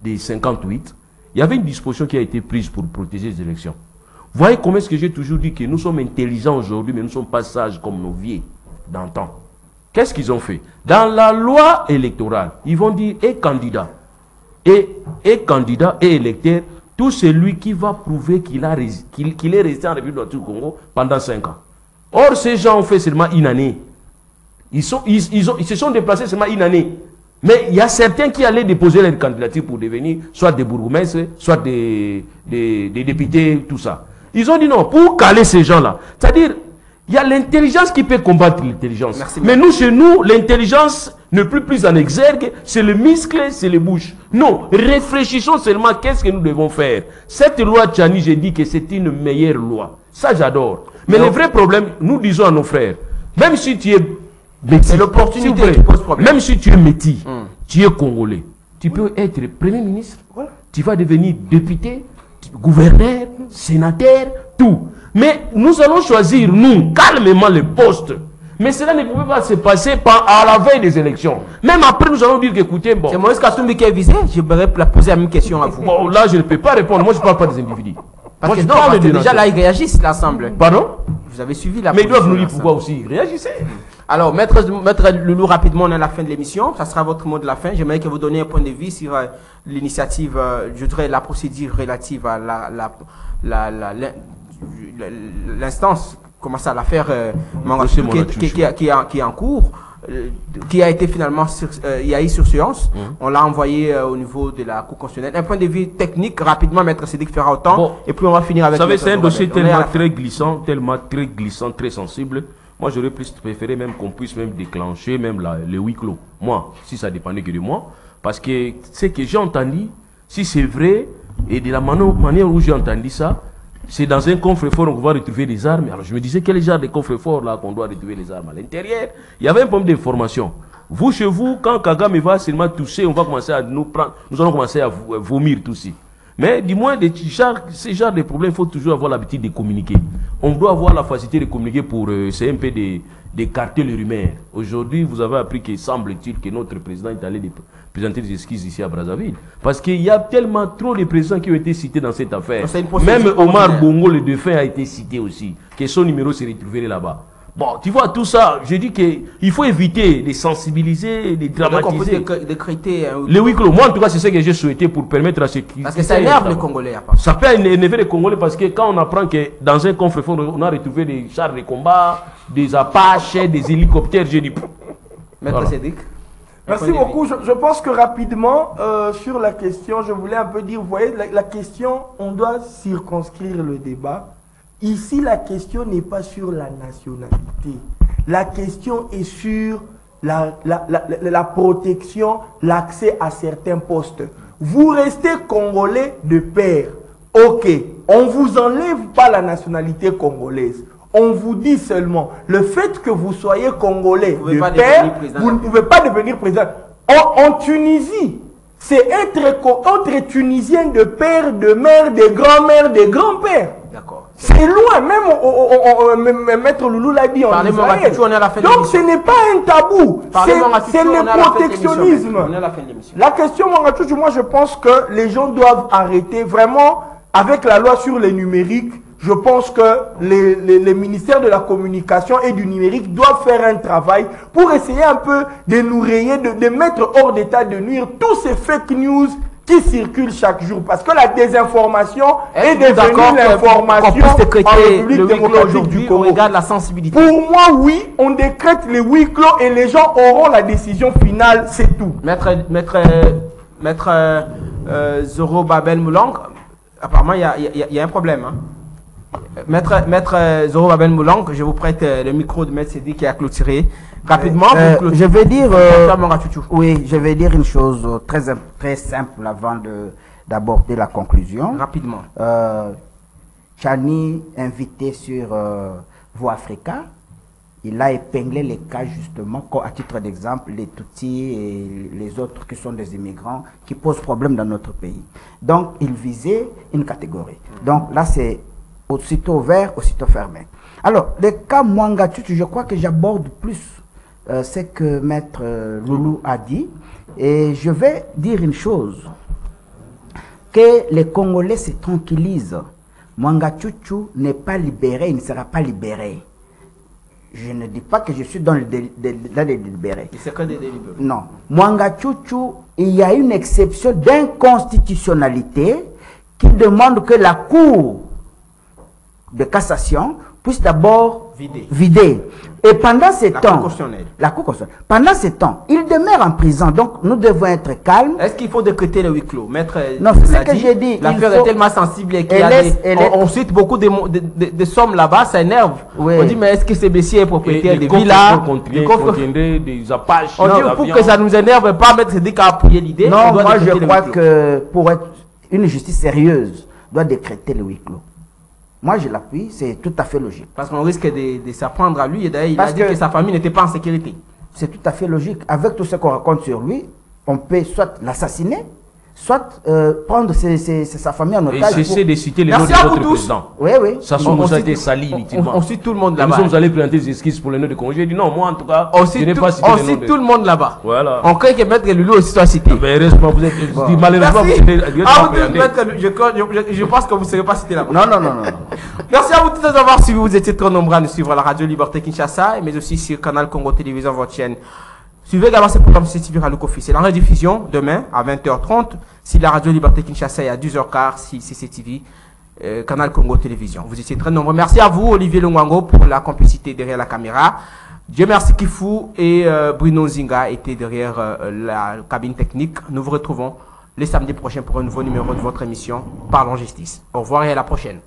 des 58, il y avait une disposition qui a été prise pour protéger les élections. Vous voyez comment est-ce que j'ai toujours dit que nous sommes intelligents aujourd'hui, mais nous ne sommes pas sages comme nos vieux d'antan. Qu'est-ce qu'ils ont fait? Dans la loi électorale, ils vont dire et candidat, et candidat et électeur, tout celui qui va prouver qu'il est resté en République du Congo pendant 5 ans. Or, ces gens ont fait seulement une année. Ils se sont déplacés seulement une année. Mais il y a certains qui allaient déposer leur candidature pour devenir soit des bourgmestres, soit des députés, tout ça. Ils ont dit non, pour caler ces gens-là. C'est-à-dire, il y a l'intelligence qui peut combattre l'intelligence. Mais nous, chez nous, l'intelligence ne plus en exergue, c'est le muscle, c'est les bouches. Non, réfléchissons seulement qu'est-ce que nous devons faire. Cette loi Tchani, j'ai dit que c'est une meilleure loi. Ça, j'adore. Mais le vrai problème, nous disons à nos frères, même si tu es métis, c'est l'opportunité qui pose problème. Même si tu es métis, tu es congolais, tu peux être Premier ministre, tu vas devenir député, gouverneur, sénateur, tout. Mais nous allons choisir, nous, calmement les postes. Mais cela ne pouvait pas se passer à la veille des élections. Même après, nous allons dire qu'écoutez, bon... C'est Moïse Katumbi qui est visé. Je vais poser la même question à vous. Bon, là, je ne peux pas répondre. Moi, je ne parle pas des individus. Parce que déjà là, ils réagissent, l'Assemblée. Pardon? Vous avez suivi la... Mais ils doivent nous dire pourquoi aussi. Réagissez. Alors, maître Loulou, rapidement, on est à la fin de l'émission. Ça sera votre mot de la fin. J'aimerais que vous donniez un point de vue sur l'initiative, je dirais la procédure relative à l'instance, comment ça, l'affaire qui est en cours, qui a été finalement, il y a eu surséance. On l'a envoyé au niveau de la Cour constitutionnelle. Un point de vue technique, rapidement, maître Sédic fera autant. Bon, et puis on va finir avec... Vous savez, c'est un dossier tellement très glissant, très sensible. Moi, j'aurais plus préféré même qu'on puisse même déclencher même le huis clos. Moi, si ça dépendait que de moi. Parce que ce que j'ai entendu, si c'est vrai, et de la manière où j'ai entendu ça, c'est dans un coffre-fort qu'on va retrouver des armes. Alors je me disais, quel genre de coffre-fort là qu'on doit retrouver les armes à l'intérieur? Il y avait un problème d'information. Vous, chez vous, quand Kagame va seulement toucher, on va commencer à nous prendre, nous allons commencer à vomir tout ça. Mais du moins, ces genres de problèmes, il faut toujours avoir l'habitude de communiquer. On doit avoir la facilité de communiquer pour c'est un peu d'écarter les rumeurs. Aujourd'hui, vous avez appris qu'il semble-t-il que notre président est allé présenter des excuses ici à Brazzaville. Parce qu'il y a tellement trop de présidents qui ont été cités dans cette affaire. Même Omar Bongo, le défunt, a été cité aussi. Que son numéro s'est retrouvé là-bas. Bon, tu vois, tout ça, je dis qu'il faut éviter de sensibiliser, de dramatiser. Donc on peut décréter... Le huis clos, moi en tout cas, c'est ce que j'ai souhaité pour permettre à ceux qui... Parce que ça énerve les Congolais. Ça peut énerver les Congolais parce que quand on apprend que dans un coffre-fort, on a retrouvé des chars de combat, des Apaches, des hélicoptères, j'ai dit... Maître Sédic. Merci beaucoup. Je pense que rapidement, sur la question, je voulais un peu dire, vous voyez, la question, on doit circonscrire le débat. Ici, la question n'est pas sur la nationalité. La question est sur la protection, l'accès à certains postes. Vous restez Congolais de père. Ok, on ne vous enlève pas la nationalité congolaise. On vous dit seulement, le fait que vous soyez Congolais de père, vous ne pouvez pas devenir président. En Tunisie, c'est être Tunisien de père, de mère, de grand-mère, de grand-père. D'accord. C'est loin, même Maître Loulou l'a dit en Israël. Donc ce n'est pas un tabou, c'est le protectionnisme. La question Mangachouchou, moi je pense que les gens doivent arrêter vraiment avec la loi sur les numériques. Je pense que les ministères de la communication et du numérique doivent faire un travail pour essayer un peu de nous rayer, de mettre hors d'état de nuire tous ces fake news qui circulent chaque jour. Parce que la désinformation est devenue l'information en République démocratique du Congo. On regarde la sensibilité. Pour moi, oui, on décrète les huis clos et les gens auront la décision finale, c'est tout. Maître Zoro Babel Moulang, apparemment il y a un problème. Hein. Maître Zoro Babel Moulang, je vous prête le micro de Maître Sédic qui a clôturé. Rapidement, je vais dire, oui, je vais dire une chose très simple avant d'aborder la conclusion. Rapidement. Tchani, invité sur Voix Africa, il a épinglé les cas justement, à titre d'exemple, les Tutsis et les autres qui sont des immigrants qui posent problème dans notre pays. Donc, il visait une catégorie. Donc là, c'est aussitôt ouvert, aussitôt fermé. Alors, le cas Mwangachuchu, je crois que j'aborde plus ce que Maître Loulou a dit. Et je vais dire une chose, que les Congolais se tranquillisent. Mwangachuchu n'est pas libéré, il ne sera pas libéré. Je ne dis pas que je suis dans les délibérés. C'est que des délibérés. Non. Mwangachuchu, il y a une exception d'inconstitutionnalité qui demande que la Cour de cassation puisse d'abord Vider. vider. Et pendant ces La temps, Cour constitutionnelle. la Cour constitutionnelle, pendant ces temps, il demeure en prison. Donc, nous devons être calmes. Est-ce qu'il faut décréter le huis clos? Maître, Non, c'est ce que j'ai dit. L'affaire Il faut- est tellement sensible et qu'il y Elle a est- elle est- on cite beaucoup de sommes là-bas, ça énerve. Oui. On dit, mais est-ce que ces messieurs est propriétaire Et des les coffres villas? contiendraient- Les coffres- contiendraient des Apaches. On dit, des pour avions. que ça nous énerve pas, Maître Sédic a appuyé l'idée. on Non, doit moi je décréter le crois huis clos. que pour être une justice sérieuse, doit décréter le huis clos. Moi je l'appuie, c'est tout à fait logique. Parce qu'on risque de s'apprendre à lui. Et d'ailleurs, il Parce a dit que- que sa famille n'était pas en sécurité. C'est tout à fait logique. Avec tout ce qu'on raconte sur lui, on peut soit l'assassiner, soit prendre sa famille en Et otage. cessez de citer les noms Merci de à vous notre tous. président. Oui, oui. Sassou On Moussa a cite- été sali inutilement. on cite tout le monde Et nous là-bas. sommes allés présenter des esquisses pour les noms de congé. Il dit non, moi en tout cas, On je cite, n'ai tout, pas cité on les noms cite de... tout le monde là-bas. Voilà. On craint que Maître Loulou aussi soit cité. Mais heureusement, vous êtes... Malheureusement, Merci. vous êtes... Ah, vous tous, Maître, je pense que vous ne serez pas cité là-bas. Non, non, non, non. Merci à vous tous d'avoir suivi. Vous étiez très nombreux à nous suivre à la radio Liberté Kinshasa, mais aussi sur Canal Congo Télévision, votre chaîne. Suivez également ce programme sur CTV Radio Kofi. C'est la rediffusion demain à 20h30 sur la radio Liberté Kinshasa et à 12h15 sur CCTV, Canal Congo Télévision. Vous étiez très nombreux. Merci à vous, Olivier Longwango, pour la complicité derrière la caméra. Dieu merci Kifou et Bruno Zinga étaient derrière la cabine technique. Nous vous retrouvons les samedis prochains pour un nouveau numéro de votre émission Parlons Justice. Au revoir et à la prochaine.